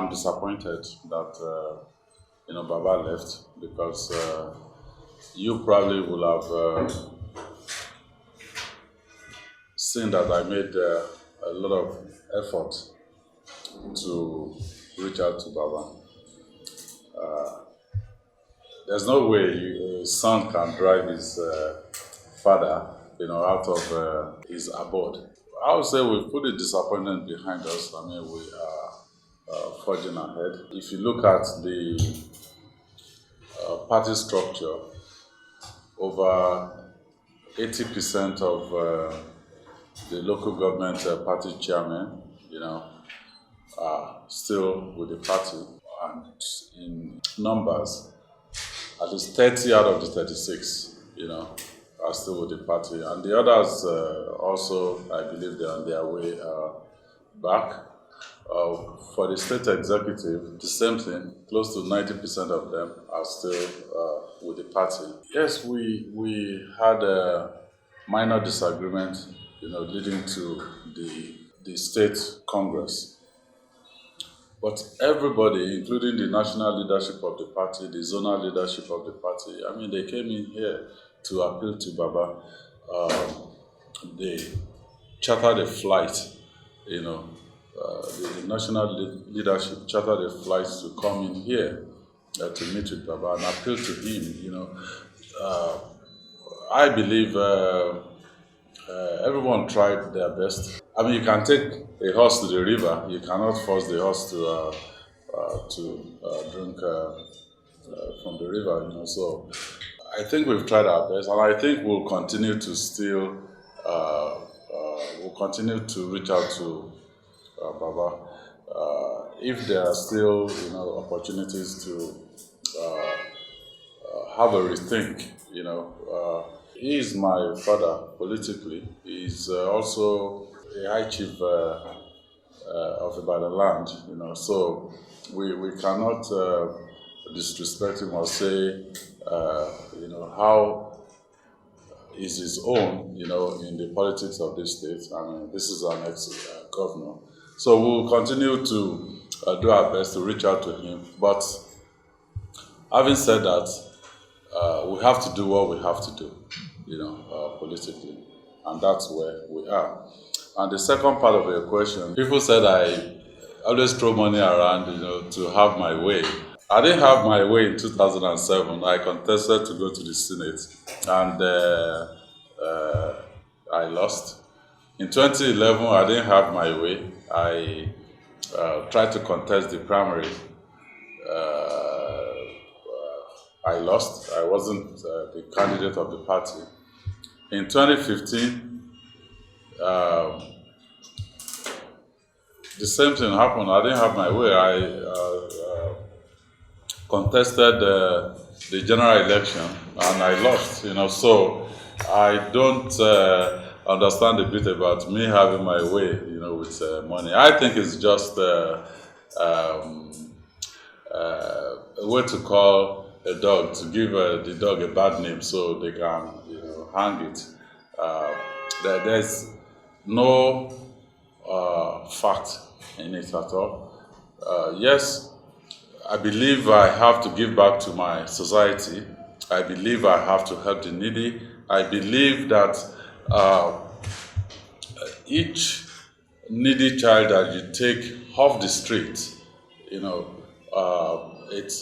I'm disappointed that Baba left because you probably will have seen that I made a lot of effort to reach out to Baba. There's no way a son can drive his father, out of his abode. I would say we've put the disappointment behind us. I mean, we are forging ahead. If you look at the party structure, over 80% of the local government party chairmen, are still with the party, and in numbers, at least 30 out of the 36, are still with the party, and the others also, I believe, they're on their way back. For the state executive, the same thing. Close to 90% of them are still with the party. Yes, we had a minor disagreement, leading to the state congress. But everybody, including the national leadership of the party, the zonal leadership of the party, I mean, they came in here to appeal to Baba. They chartered a flight, the national leadership chartered a flight to come in here to meet with Baba and appeal to him. I believe everyone tried their best. I mean, you can take a horse to the river, you cannot force the horse to drink from the river. So I think we've tried our best, and I think we'll continue to reach out to Baba. If there are still, opportunities to have a rethink, he is my father politically. He's also a high chief of Ibadan land, so we cannot disrespect him or say, how is his own, in the politics of this state. I mean, this is our next governor. So we'll continue to do our best to reach out to him. But having said that, we have to do what we have to do, politically. And that's where we are. And the second part of your question, people said I always throw money around, to have my way. I didn't have my way in 2007. I contested to go to the Senate, and I lost. In 2011, I didn't have my way. I tried to contest the primary. I lost. I wasn't the candidate of the party. In 2015, the same thing happened. I didn't have my way. I contested the general election and I lost. So I don't understand a bit about me having my way. With money. I think it's just a way to call a dog, to give the dog a bad name so they can, hang it. There's no fact in it at all. Yes, I believe I have to give back to my society. I believe I have to help the needy. I believe that each needy child that you take off the street, it's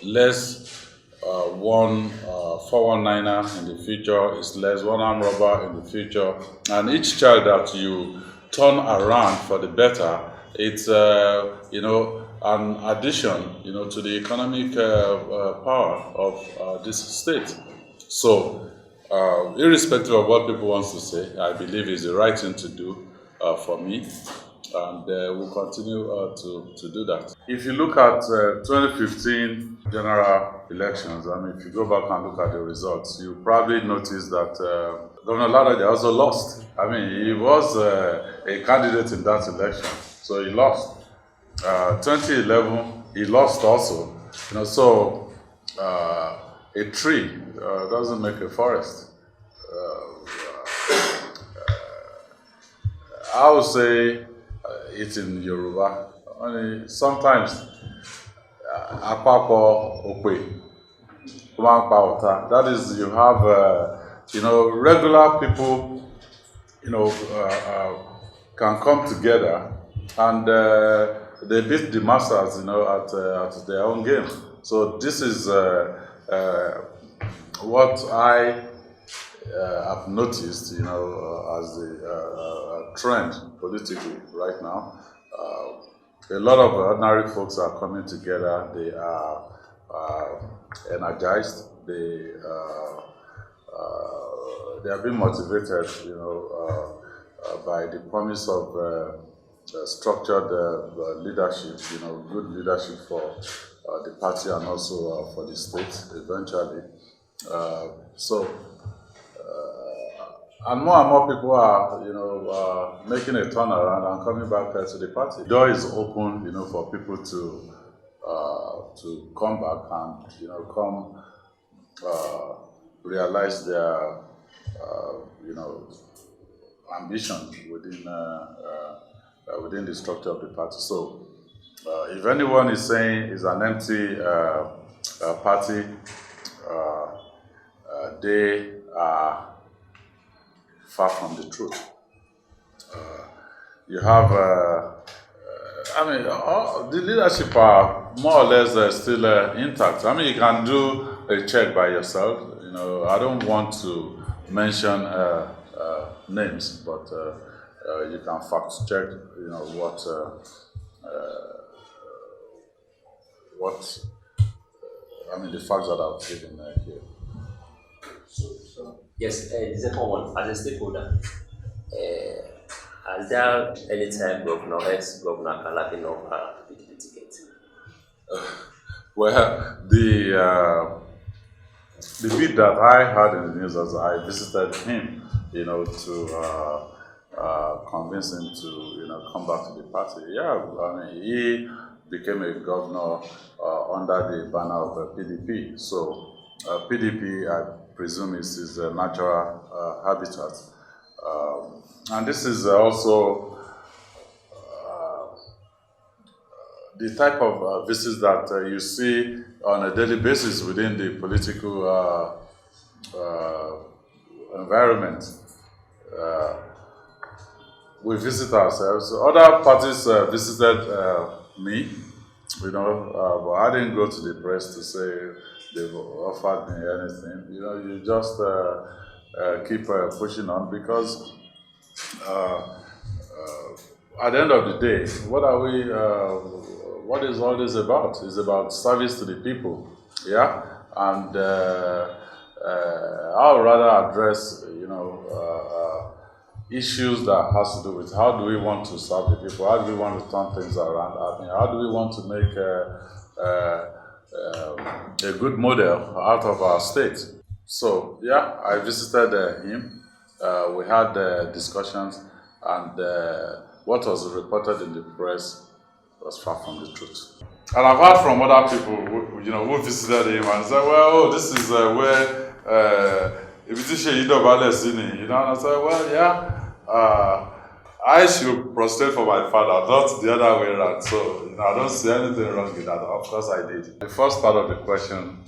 less one 419er in the future, it's less one armed robber in the future, and each child that you turn around for the better, it's an addition, to the economic power of this state. So, irrespective of what people want to say, I believe it's the right thing to do for me, and we'll continue to do that. If you look at 2015 general elections, I mean, if you go back and look at the results, you probably notice that Governor Ladaja also lost. I mean, he was a candidate in that election, so he lost. 2011, he lost also. So a tree doesn't make a forest. I would say it's in Yoruba. sometimes apako okwe, that is, you have regular people, can come together and they beat the masters, at their own game. So this is what I have noticed, as the trend politically right now. A lot of ordinary folks are coming together. They are energized. They are being motivated, by the promise of structured leadership, good leadership for the party and also for the state eventually. And more people are, making a turnaround and coming back to the party. The door is open, for people to come back and, come realize their, ambition within the structure of the party. So, if anyone is saying it's an empty party, they are far from the truth. You have, the leadership are more or less still intact. You can do a check by yourself. I don't want to mention names, but you can fact check. The facts that I've given here. Yes, the second one, as a stakeholder, has there any time governor, ex-governor can have enough to pick the ticket? Well, the bit that I heard in the news as I visited him, to convince him to, come back to the party. Yeah, he became a governor under the banner of PDP. So PDP, I presume, is his natural habitat. And this is also the type of visits that you see on a daily basis within the political environment. We visit ourselves. Other parties visited me, but I didn't go to the press to say they've offered me anything. You just keep pushing on, because at the end of the day, what is all this about? It's about service to the people, yeah? And I would rather address, issues that has to do with how do we want to serve the people, how do we want to turn things around, how do we want to make a good model out of our state. So yeah, I visited him. We had discussions, and what was reported in the press was far from the truth. And I've heard from other people who visited him and said, well, this is where if it's Seyi Makinde, and I said, well, yeah, I should prostrate for my father, not the other way around. So, I don't see anything wrong with that. Of course I did. The first part of the question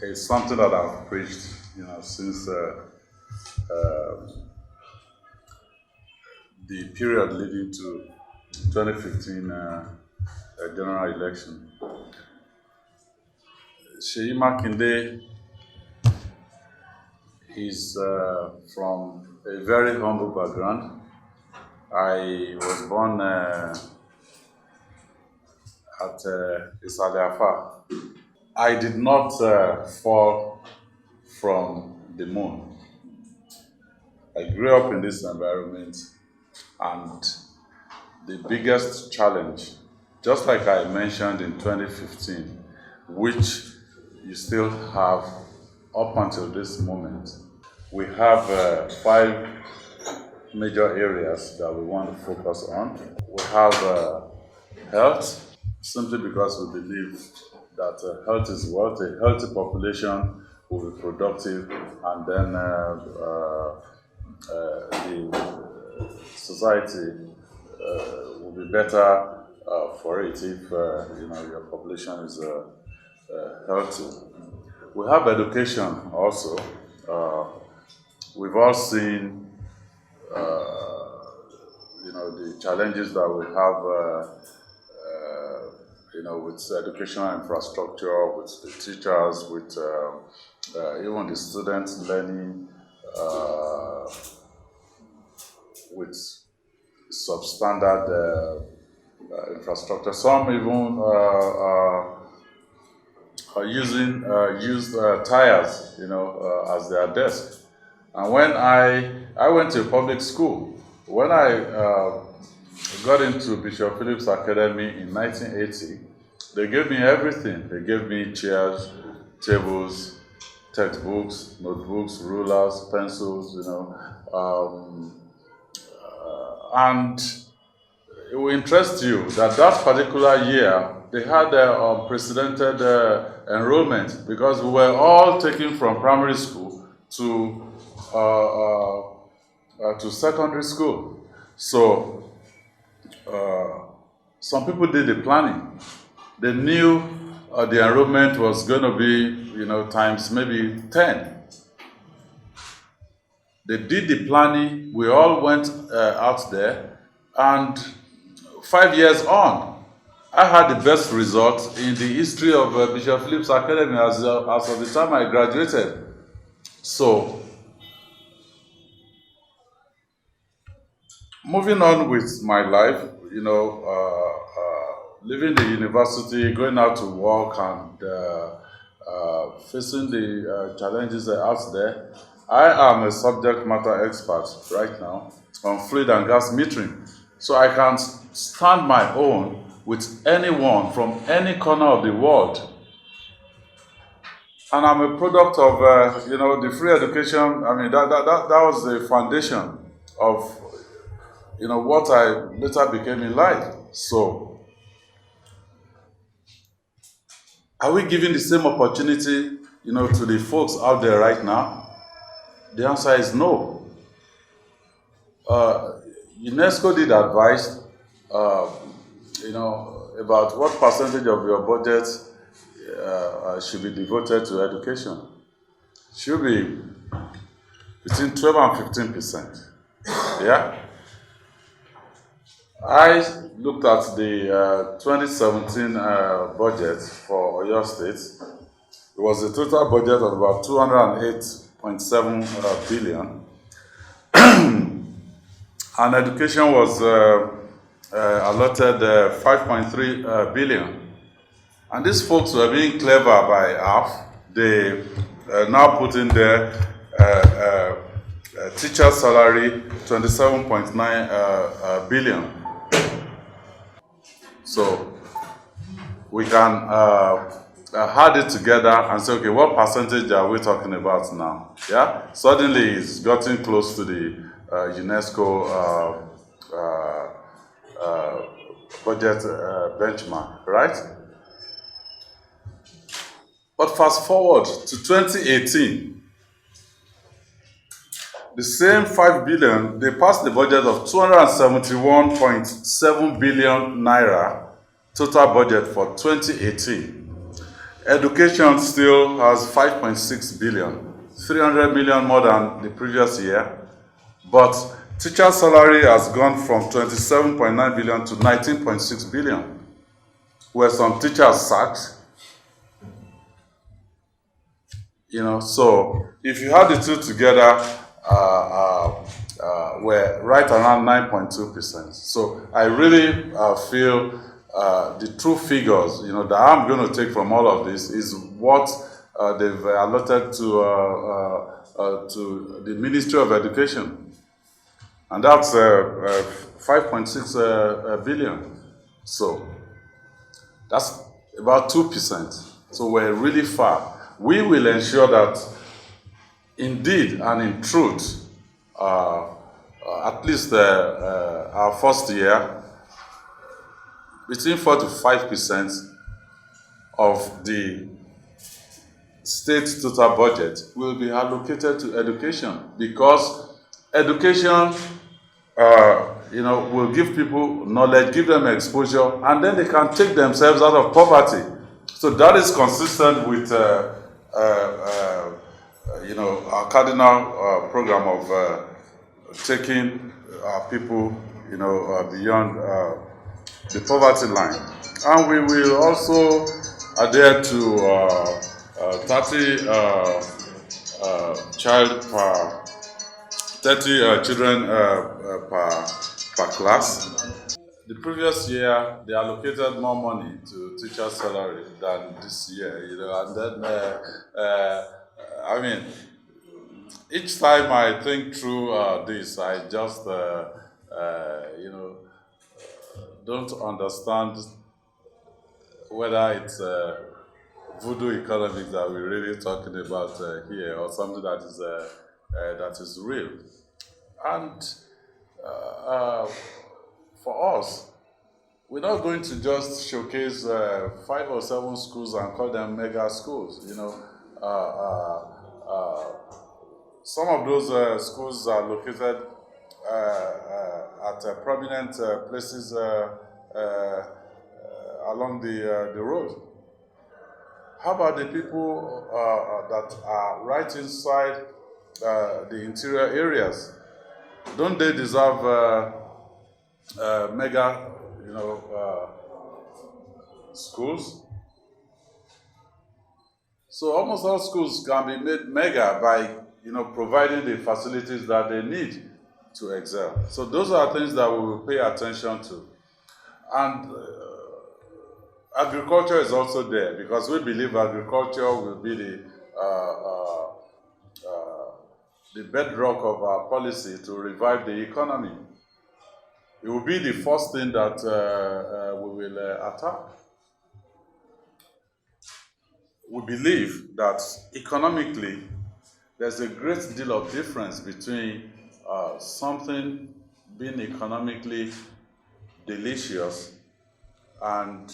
is something that I've preached, since the period leading to 2015 general election. Seyi Makinde is from a very humble background. I was born at Isaliafa. I did not fall from the moon. I grew up in this environment, and the biggest challenge, just like I mentioned in 2015, which you still have up until this moment, we have 5 major areas that we want to focus on. We have health, simply because we believe that health is wealth. A healthy population will be productive, and then the society will be better for it if your population is healthy. We have education also. Uh, we've all seen the challenges that we have with educational infrastructure, with the teachers, with even the students learning uh, with substandard infrastructure. Some even are using used tires, as their desk. And when I went to a public school, when I got into Bishop Phillips Academy in 1980, they gave me everything. They gave me chairs, tables, textbooks, notebooks, rulers, pencils, and it will interest you that that particular year they had unprecedented enrollment because we were all taken from primary school to secondary school. So some people did the planning. They knew the enrollment was going to be, times maybe 10. They did the planning. We all went out there, and 5 years on, I had the best result in the history of Bishop Phillips Academy as of the time I graduated. So, moving on with my life, leaving the university, going out to work, and facing the challenges out there, I am a subject matter expert right now on fluid and gas metering. So I can stand my own with anyone from any corner of the world. And I'm a product of, the free education. I mean, that was the foundation of, what I later became in life. So, are we giving the same opportunity, to the folks out there right now? The answer is no. UNESCO did advise, about what percentage of your budget should be devoted to education. Should be between 12 and 15%. Yeah? I looked at the 2017 budget for Oyo State. It was a total budget of about 208.7 billion. And education was allotted 5.3 billion. And these folks were being clever by half. They now put in their teacher salary 27.9 billion. So we can add it together and say, okay, what percentage are we talking about now? Yeah, suddenly it's gotten close to the UNESCO budget benchmark, right? But fast forward to 2018, the same 5 billion, they passed the budget of 271.7 billion naira total budget for 2018. Education still has 5.6 billion, 300 million more than the previous year, but teacher salary has gone from 27.9 billion to 19.6 billion. Were some teachers sacked? So if you add the two together, we're right around 9.2%. So I really feel the true figures, that I'm going to take from all of this is what they've allotted to the Ministry of Education, and that's 5.6 billion. So that's about 2%. So we're really far. We will ensure that indeed and in truth, at least our first year, between 4 to 5% of the state's total budget will be allocated to education, because education will give people knowledge, give them exposure, and then they can take themselves out of poverty. So that is consistent with our cardinal program of taking people, beyond the poverty line. And we will also adhere to 30 child per 30 children per class. The previous year, they allocated more money to teachers' salary than this year, and then, I mean, each time I think through this, I just, don't understand whether it's voodoo economics that we're really talking about here, or something that is real. And for us, we're not going to just showcase 5 or 7 schools and call them mega schools. Some of those schools are located at prominent places along the road. How about the people that are right inside the interior areas? Don't they deserve mega, schools? So almost all schools can be made mega by, providing the facilities that they need to excel. So those are things that we will pay attention to. And agriculture is also there, because we believe agriculture will be the bedrock of our policy to revive the economy. It will be the first thing that we will attack. We believe that economically, there's a great deal of difference between something being economically delicious and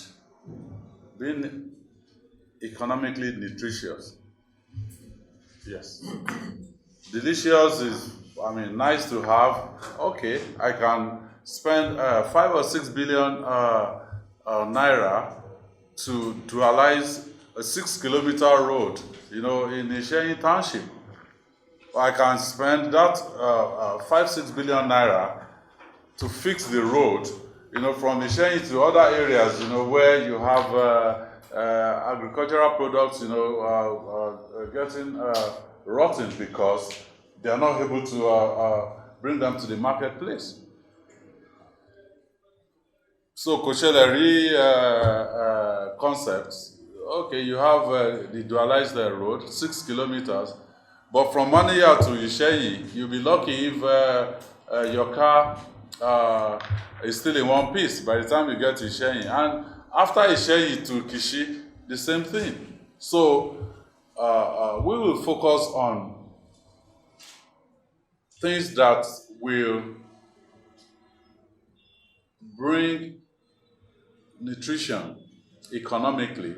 being economically nutritious. Yes. Delicious is, nice to have. Okay, I can spend 5 or 6 billion naira to dualize a 6-kilometer road, in Ishenyi Township. I can spend that 5-6 billion naira to fix the road, from Ishenyi to other areas, where you have agricultural products, getting rotten because they are not able to bring them to the marketplace. So Kosheleri concepts, okay, you have the dualized road, 6 kilometers, but from Mania to Isheyi, you'll be lucky if your car is still in one piece by the time you get to Isheyi. And after Isheyi to Kishi, the same thing. So we will focus on things that will bring nutrition economically,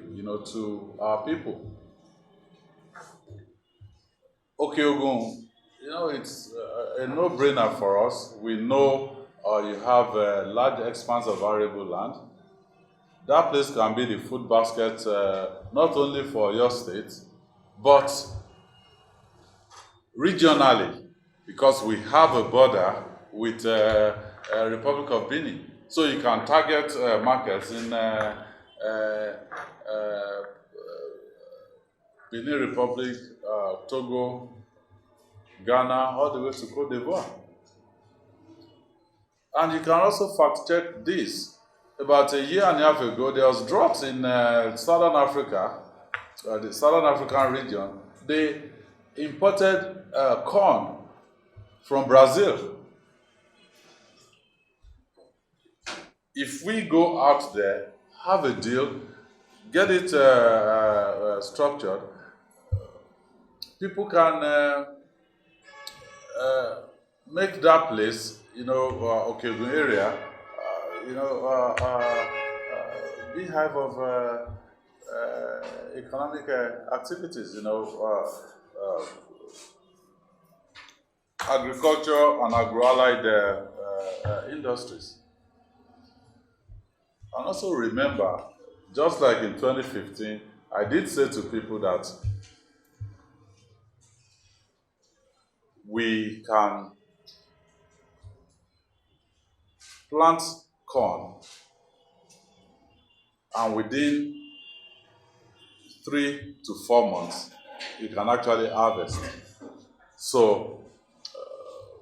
to our people. Okay, Ogun, it's a no-brainer for us. We know you have a large expanse of arable land. That place can be the food basket not only for your state, but regionally, because we have a border with Republic of Benin. So you can target markets in Benin Republic, Togo, Ghana, all the way to Cote d'Ivoire. And you can also fact check this. About a year and a half ago, there was drought in Southern Africa, the Southern African region. They imported corn from Brazil. If we go out there, have a deal, get it structured, people can make that place, Okegun area, beehive of economic activities, agriculture and agro-allied industries. And also remember, just like in 2015, I did say to people that we can plant corn and within 3 to 4 months, you can actually harvest. So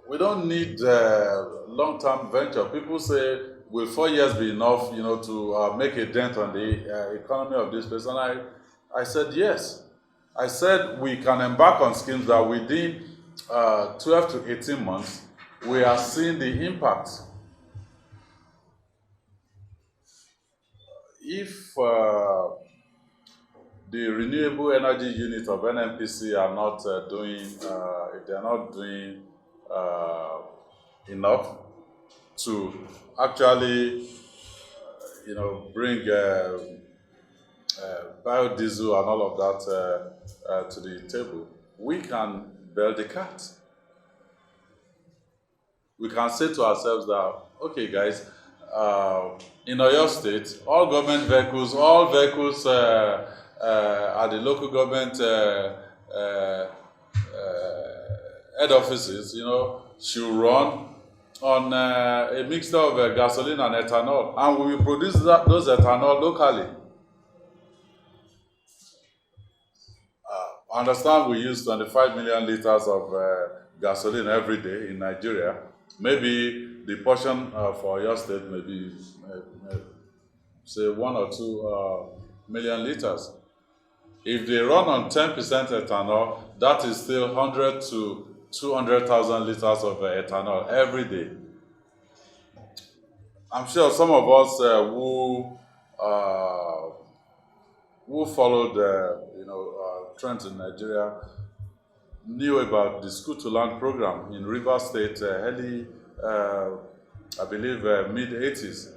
we don't need long-term venture. People say, will 4 years be enough, to make a dent on the economy of this place? And I said yes. I said we can embark on schemes that within 12 to 18 months, we are seeing the impact. If the renewable energy unit of NNPC are not if they are not doing uh, enough to actually, bring biodiesel and all of that to the table, we can bail the cat. We can say to ourselves that, okay, guys, in Oyo State, all vehicles at the local government head offices, should run on a mixture of gasoline and ethanol, and we will produce those ethanol locally. I understand we use 25 million liters of gasoline every day in Nigeria. Maybe the portion for your state may be, say, 1 or 2 million liters. If they run on 10% ethanol, that is still 100 to 200,000 liters of ethanol every day. I'm sure some of us who followed trends in Nigeria knew about the school to learn program in Rivers State early, I believe, mid 80s.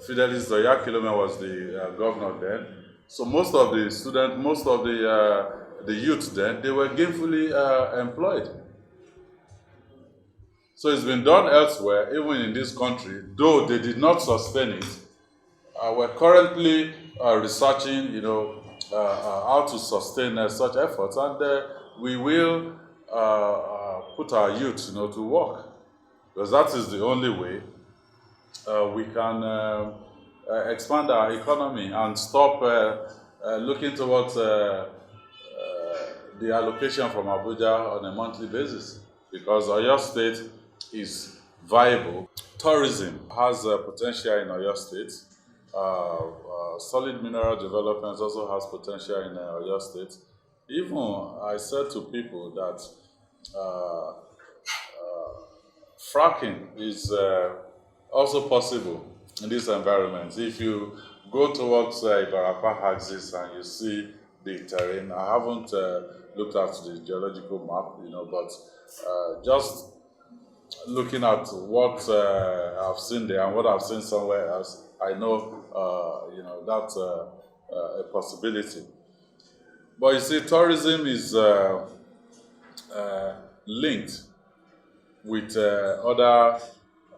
Fidelis Zoyakilome was the governor then. So most of the students, most of the youth then, they were gainfully employed. So it's been done elsewhere, even in this country, though they did not sustain it. We're currently researching, how to sustain such efforts, and we will put our youth, to work, because that is the only way we can expand our economy and stop looking towards the allocation from Abuja on a monthly basis, because Oyo State is viable. Tourism has potential in Oyo State. Solid mineral development also has potential in Oyo State. Even I said to people that fracking is also possible in this environment. If you go towards Ibarapa axis and you see the terrain, I haven't looked at the geological map, but just looking at what I've seen there and what I've seen somewhere else, I know, that's a possibility. But you see, tourism is linked with other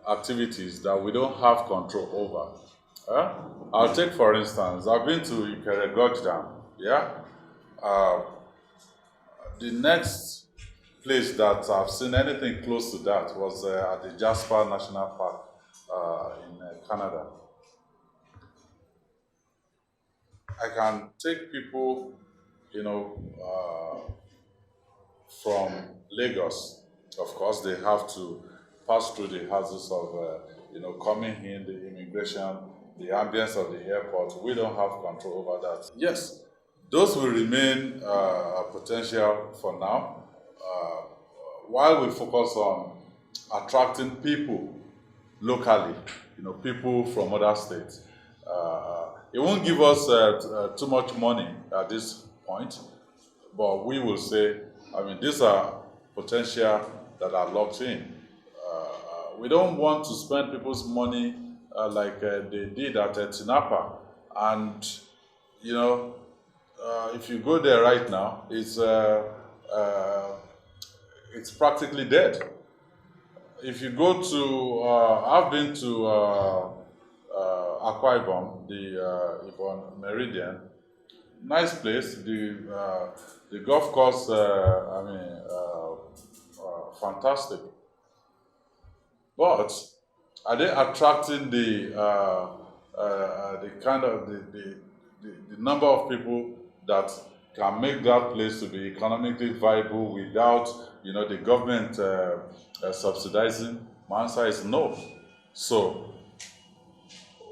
activities that we don't have control over. I'll take, for instance, I've been to Ikere Gorge Dam. Yeah. The next place that I've seen anything close to that was at the Jasper National Park in Canada. I can take people, from Lagos. Of course, they have to pass through the houses of, coming in, the immigration, the ambience of the airport. We don't have control over that. Yes, those will remain a potential for now, while we focus on attracting people locally, people from other states. It won't give us too much money at this point, but we will say, these are potential that are locked in. We don't want to spend people's money like they did at Tinapa. And, if you go there right now, it's practically dead. if you go to, I've been to Akwa Ibom, the Ibom Meridian. Nice place. The golf course, fantastic. But are they attracting the kind of the number of people that can make that place to be economically viable without the government subsidizing? My answer is no. So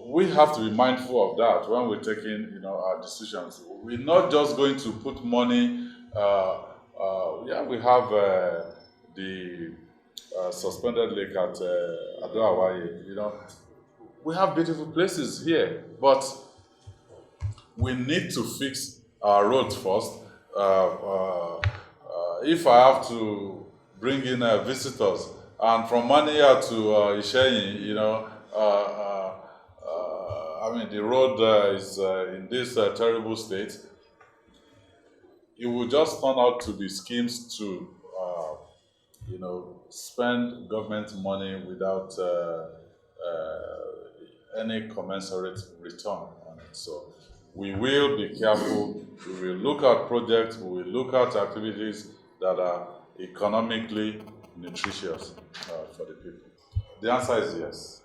we have to be mindful of that when we're taking our decisions. We're not just going to put money. Yeah, we have the suspended lake at Ado Awaye. We have beautiful places here, but we need to fix our roads first. If I have to bring in visitors, and from Mania to Isheyin, the road is in this terrible state. It will just turn out to be schemes to, spend government money without any commensurate return on it. So we will be careful. We will look at projects. We will look at activities that are economically nutritious for the people. The answer is yes.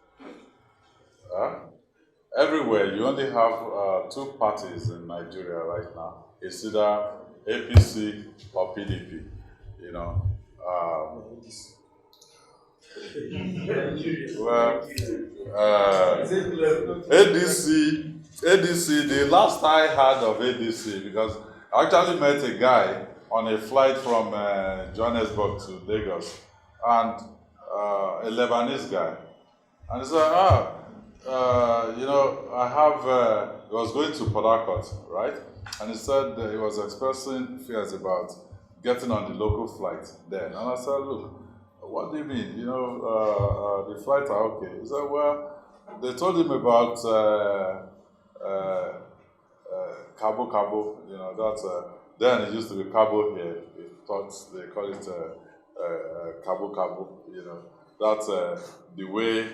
Everywhere, you only have two parties in Nigeria right now. It's either APC or PDP. You know, well, ADC. The last I heard of ADC, because I actually met a guy on a flight from Johannesburg to Lagos, and a Lebanese guy, and he said, he was going to Port Harcourt, right? And he said that he was expressing fears about getting on the local flight then. And I said, look, what do you mean? The flights are okay. He said, well, they told him about Cabo Cabo, that's, then it used to be Cabo here. They thought they call it Cabo Cabo, that's the way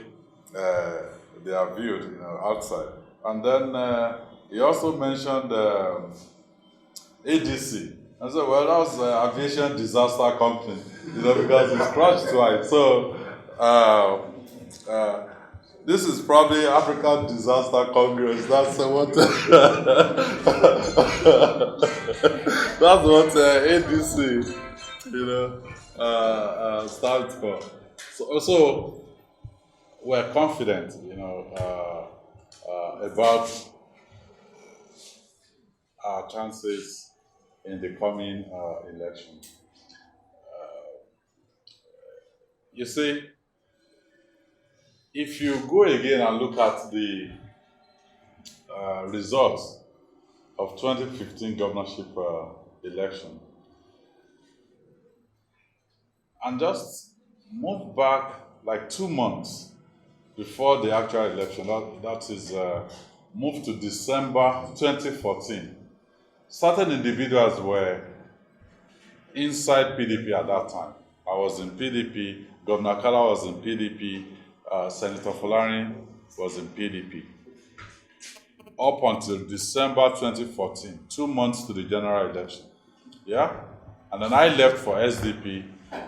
they are viewed, outside. And then he also mentioned ADC. I said, well, that was Aviation Disaster Company, because it's crashed twice. So this is probably African Disaster Congress. That's what that's what ADC, stands for. So we're confident, about our chances in the coming election. You see, if you go again and look at the results of 2015 governorship election, and just move back like 2 months before the actual election, that is moved to December 2014. Certain individuals were inside PDP at that time. I was in PDP, Governor Kala was in PDP, Senator Fulani was in PDP. Up until December 2014, 2 months to the general election. Yeah? And then I left for SDP,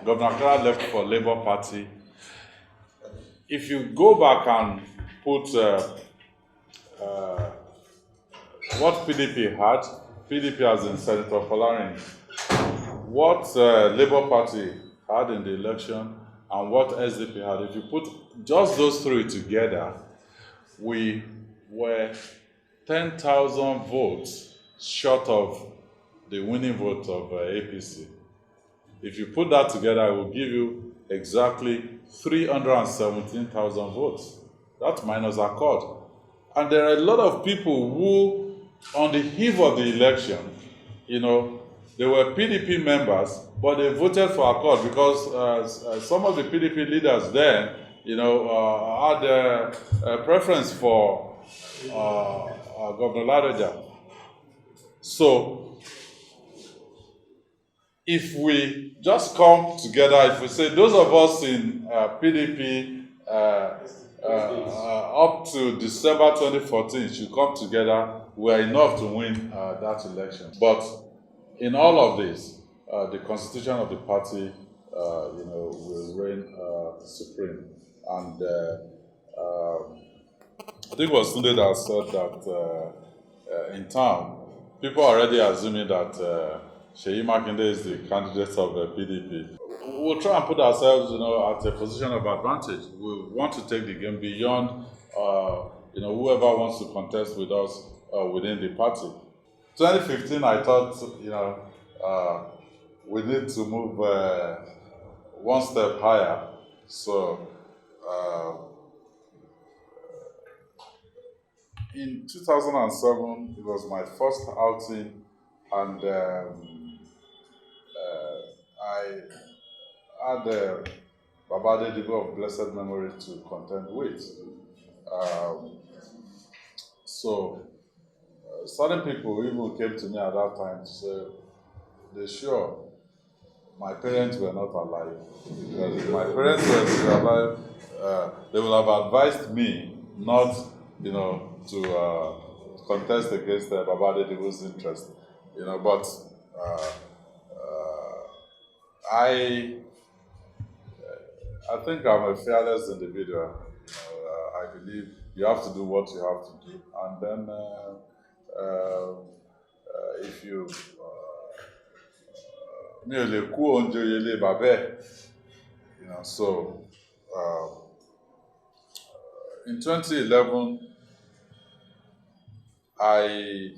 Governor Kala left for Labour Party. If you go back and put what PDP had, PDP as in Senator Fulani, what Labour Party had in the election, and what SDP had, if you put just those three together, we were 10,000 votes short of the winning vote of APC. If you put that together, it will give you exactly 317,000 votes. That's minus Accord. And there are a lot of people who, on the eve of the election, they were PDP members, but they voted for Accord because some of the PDP leaders then, had a preference for Governor Ladoja. So, if we just come together, if we say those of us in PDP up to December 2014 should come together, we are enough to win that election. But in all of this, the constitution of the party, will reign supreme. And I think it was Sunday that said that in town, people are already assuming that Seyi Makinde is the candidate of the PDP. We'll try and put ourselves, at a position of advantage. We want to take the game beyond, whoever wants to contest with us within the party. 2015, I thought, we need to move one step higher. So, in 2007, it was my first outing, and I had Babade Dibo of blessed memory to contend with. Certain people even came to me at that time to say, they're sure my parents were not alive. Because if my parents were still alive, they would have advised me not, to contest against Babade Dibo's interest. But I think I'm a fearless individual. I believe you have to do what you have to do, and then if you so in 2011, I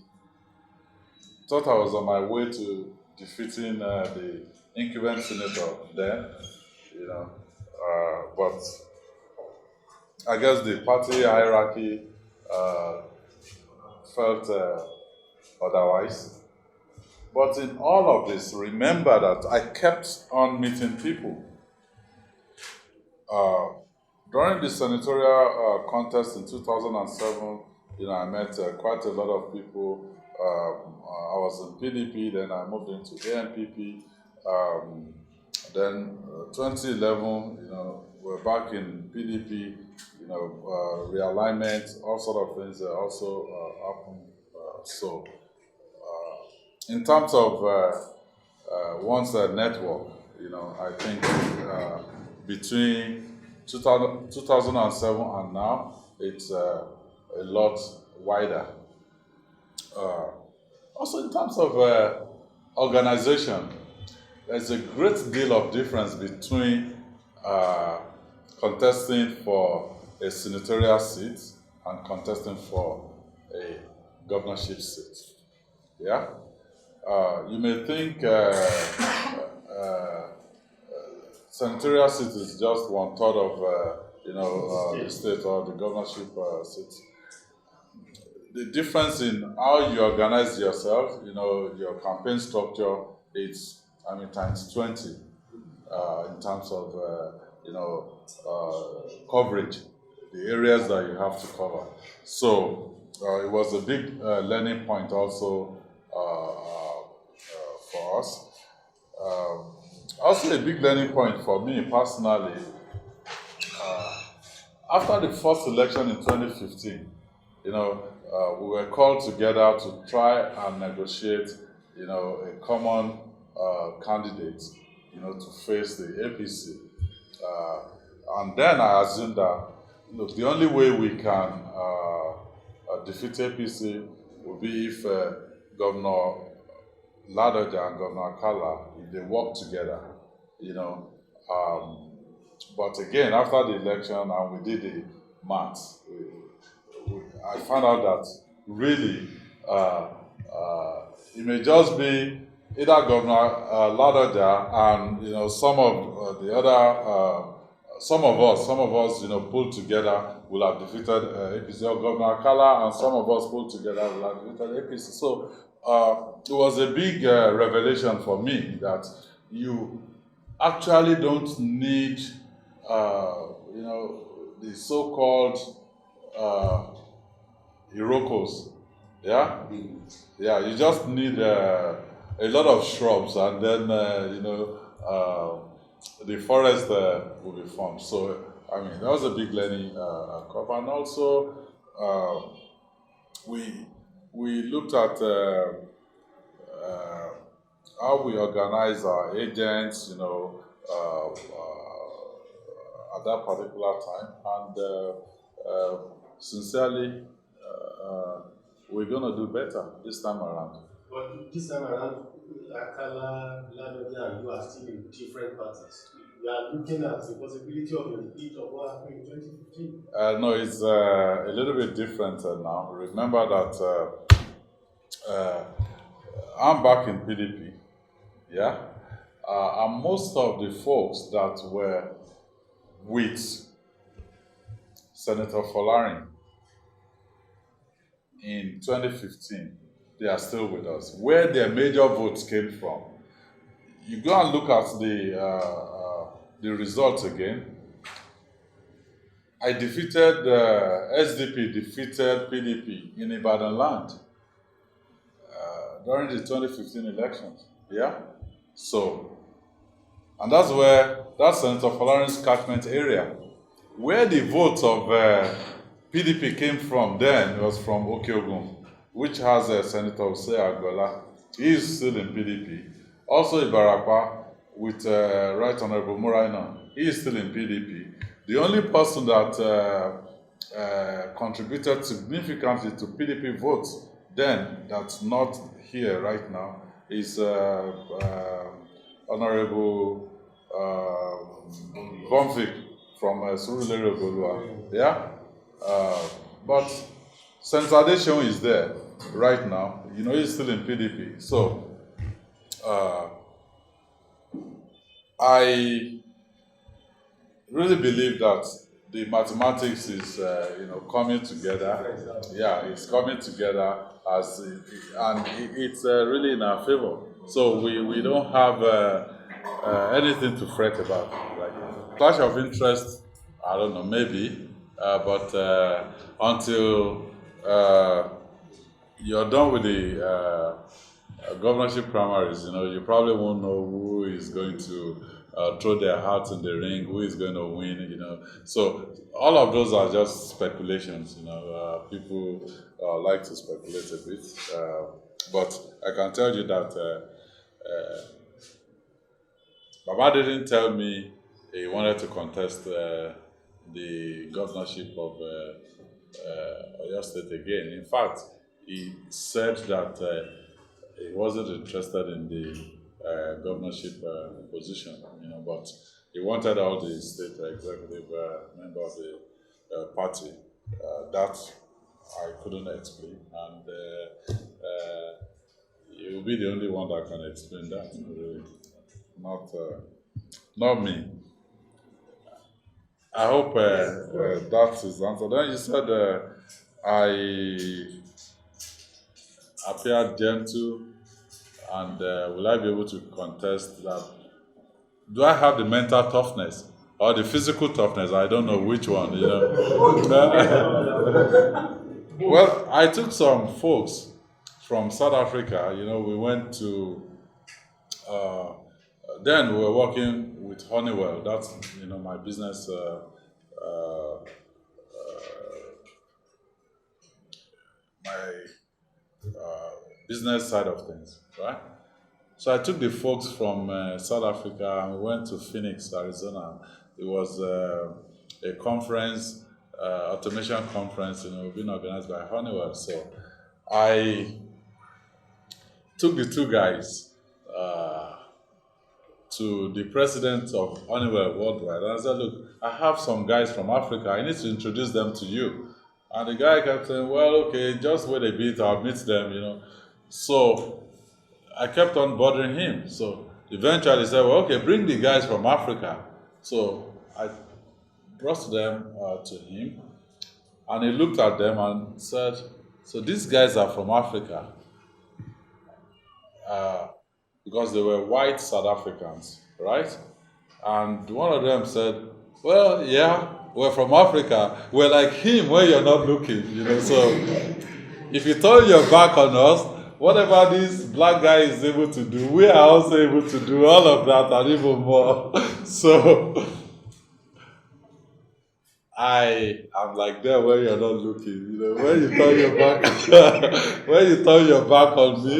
thought I was on my way to defeating the incumbent senator then, but I guess the party hierarchy felt otherwise. But in all of this, remember that I kept on meeting people. During the senatorial contest in 2007, I met quite a lot of people. I was in PDP, then I moved into ANPP. Then 2011, we're back in PDP. Realignment, all sort of things also happened. In terms of one's network, I think between 2007 and now, it's a lot wider. Also, in terms of organization, there's a great deal of difference between contesting for a senatorial seat and contesting for a governorship seat. Yeah? You may think senatorial seat is just 1/3 of the state or the governorship seat. The difference in how you organize yourself, your campaign structure, it's times 20 in terms of coverage, the areas that you have to cover. So it was a big learning point also for us. Also a big learning point for me personally. After the first election in 2015, we were called together to try and negotiate, a common candidate, to face the APC. And then I assumed that, the only way we can defeat APC would be if Governor Ladoja and Governor Kala, if they work together, But again, after the election and we did the maths, I found out that really it may just be either Governor Ladoja and some of the other some of us pulled together will have defeated APC, or Governor Akala and some of us pulled together will have defeated APC. So it was a big revelation for me that you actually don't need the so-called Irokos. Yeah? Yeah, you just need a a lot of shrubs, and then the forest will be formed. So I mean, that was a big learning curve, and also we we looked at how we organize our agents, at that particular time, and sincerely, we're gonna do better this time around. But this time around, Akala, Ladoja, and you are still in different parties. We are looking at the possibility of a repeat of what happened in 2015. No, it's a little bit different now. Remember that I'm back in PDP, yeah, and most of the folks that were with Senator Folarin in 2015, they are still with us. Where their major votes came from, you go and look at the results again. I defeated SDP defeated PDP in Ibadan land during the 2015 elections. Yeah, so and that's Senator Folarin's catchment area. Where the votes of PDP came from then was from Okeogun, which has Senator Seyi Agbola. He is still in PDP. Also Ibarapa with Right Honorable Muraina. He is still in PDP. The only person that contributed significantly to PDP votes then, that's not here right now, is Honorable Bonfik from Surulere Ogolua. Yeah? But Senator Adesina is there right now. He's still in PDP. So, I really believe that the mathematics is, coming together. Yeah, it's coming together and it's really in our favor. So we don't have anything to fret about. Like clash of interest, I don't know, maybe, but until you're done with the governorship primaries, you probably won't know who is going to throw their hat in the ring, who is going to win, So all of those are just speculations, people like to speculate a bit. But I can tell you that Baba didn't tell me he wanted to contest the governorship of Oyo State again. In fact, he said that he wasn't interested in the governorship position, but he wanted all the state executive member of the party. That I couldn't explain, and he will be the only one that can explain that. Really, not me. I hope that is the answer. Then you said I appear gentle, and will I be able to contest that? Do I have the mental toughness or the physical toughness? I don't know which one, Well, I took some folks from South Africa. We went to, then we were working with Honeywell. That's, my business, my business side of things, right? So I took the folks from South Africa and we went to Phoenix, Arizona. It was a conference, automation conference, being organized by Honeywell. So I took the two guys to the president of Honeywell Worldwide. And I said, look, I have some guys from Africa. I need to introduce them to you. And the guy kept saying, well, okay, just wait a bit, I'll meet them, So I kept on bothering him. So eventually he said, well, okay, bring the guys from Africa. So I brought them to him. And he looked at them and said, so these guys are from Africa. Because they were white South Africans, right? And one of them said, well, yeah, we're from Africa. We're like him when you're not looking, So if you turn your back on us, whatever this black guy is able to do, we are also able to do all of that and even more. So I'm like that when you're not looking, when you turn your back when you turn your back on me.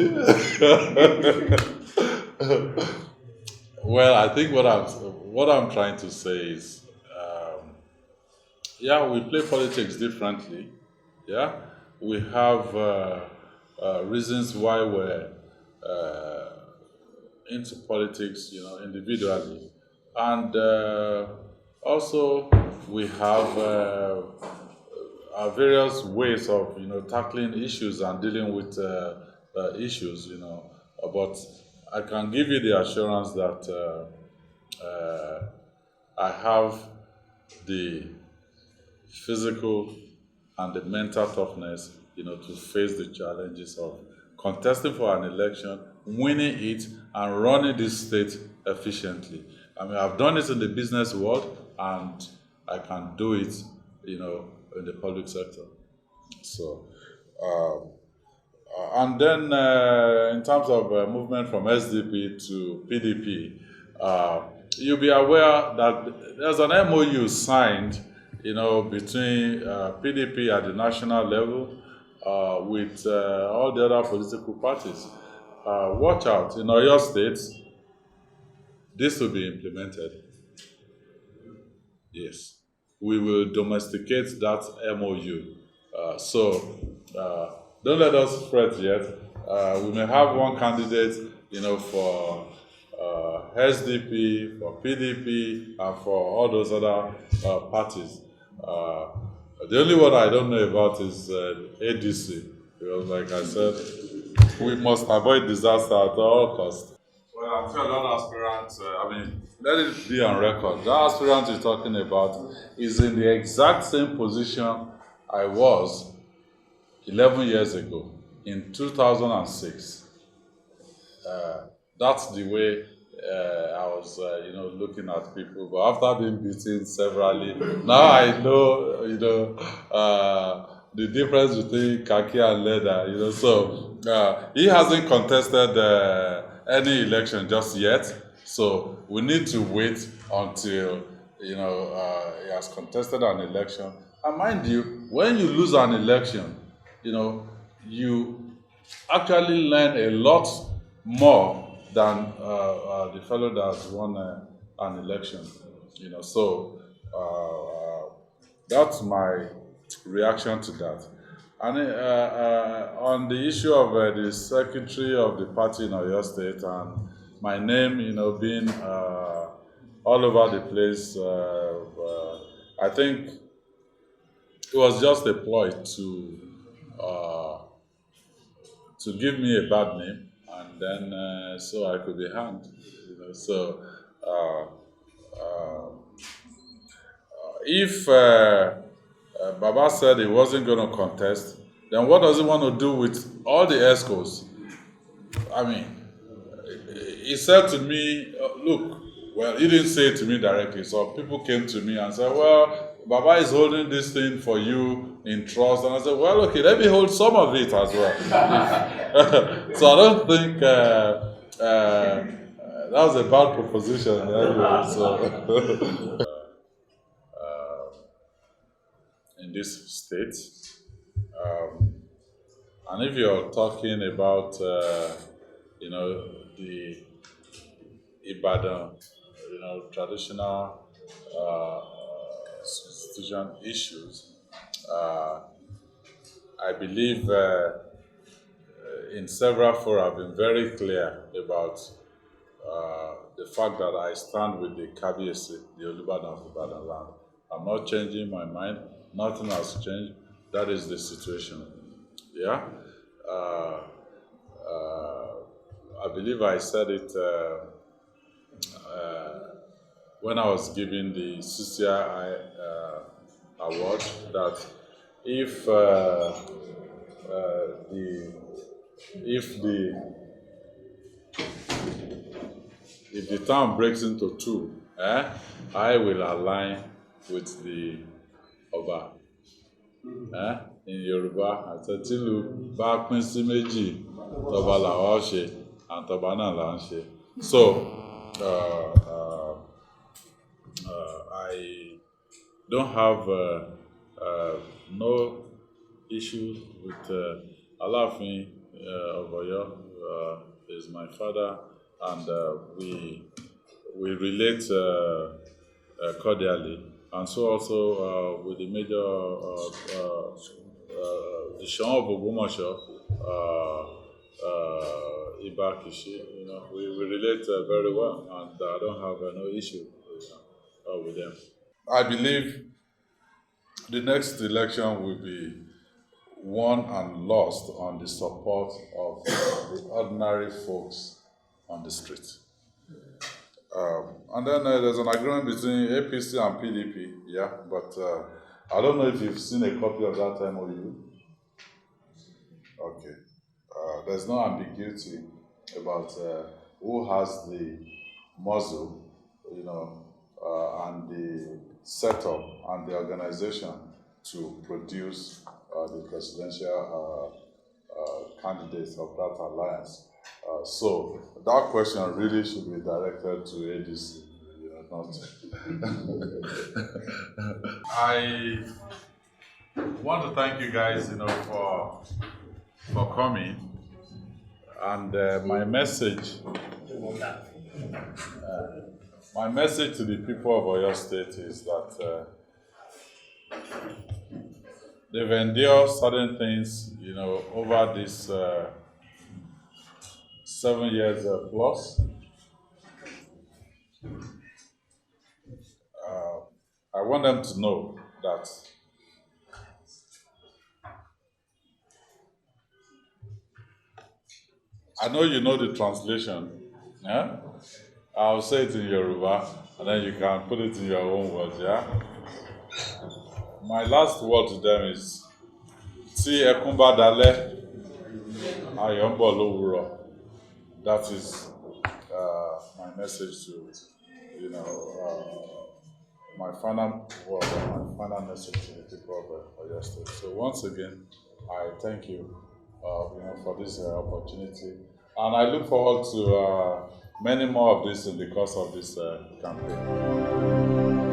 Well, I think what I'm trying to say is, yeah, we play politics differently. Yeah, we have reasons why we're uh, into politics, individually, and also we have various ways of tackling issues and dealing with issues. But I can give you the assurance that I have the physical and the mental toughness, to face the challenges of contesting for an election, winning it, and running this state efficiently. I mean, I've done it in the business world, and I can do it, in the public sector. So, um, and then in terms of movement from SDP to PDP, you'll be aware that there's an MOU signed, between PDP at the national level with all the other political parties. Watch out, in Oyo State, this will be implemented. Yes, we will domesticate that MOU. So don't let us fret yet. We may have one candidate, for SDP, for PDP, and for all those other parties. Uh, the only one I don't know about is ADC, because, like I said, we must avoid disaster at all costs. Well, I'm sure that aspirant, let it be on record. That aspirant you're talking about is in the exact same position I was 11 years ago, in 2006. That's the way I was, looking at people. But after being beaten severally, now I know, the difference between khaki and leather. So he hasn't contested any election just yet. So we need to wait until he has contested an election. And mind you, when you lose an election, you actually learn a lot more than the fellow that has won an election. So that's my reaction to that. And on the issue of the secretary of the party in Oyo State and my name, being all over the place, I think it was just a ploy uh, to give me a bad name, and then so I could be hanged. So uh, uh, if Baba said he wasn't going to contest, then what does he want to do with all the ESCOs? I mean, he said to me, look, well, he didn't say it to me directly. So people came to me and said, well, Baba is holding this thing for you in trust. And I said, well, okay, let me hold some of it as well. So I don't think that was a bad proposition anyway. So in this state, and if you're talking about, the Ibadan, traditional institution issues, I believe in several fora I've been very clear about the fact that I stand with the Kabiyesi, the Olubadan of Ibadan land. I'm not changing my mind. Nothing has changed. That is the situation. Yeah. Uh, I believe I said it when I was giving the CCI award that if the if the if the town breaks into two, I will align with the Oba. In Yoruba, àtẹ̀tílu bá pín sí méjì, Tọba làwa ṣe, and tọba náà là ń ṣe. So, I don't have no issue with Aláàfin of Ọ̀yọ́. Is my father, and we relate cordially, and so also with the major the Sean of Ogbomoso, Iba Kishi. We relate very well, and I don't have no issue with them. I believe the next election will be won and lost on the support of the ordinary folks on the street. And then there's an agreement between APC and PDP, yeah, but I don't know if you've seen a copy of that MOU. Okay. There's no ambiguity about who has the muscle, and the setup and the organization to produce the presidential candidates of that alliance. So that question really should be directed to ADC, not. I want to thank you guys, for coming. And my message to the people of Oyo State is that they've endured certain things, over this 7 years plus. I want them to know that I know you know the translation. Yeah? I'll say it in Yoruba, and then you can put it in your own words, yeah? My last word to them is, Tí ẹkún bá dalẹ́, ayọ̀ ń bọ̀ lówùúrọ̀. That is my message to, my final word, my final message to the people of Oyo State. So once again, I thank you, for this opportunity, and I look forward to many more of this in the course of this campaign.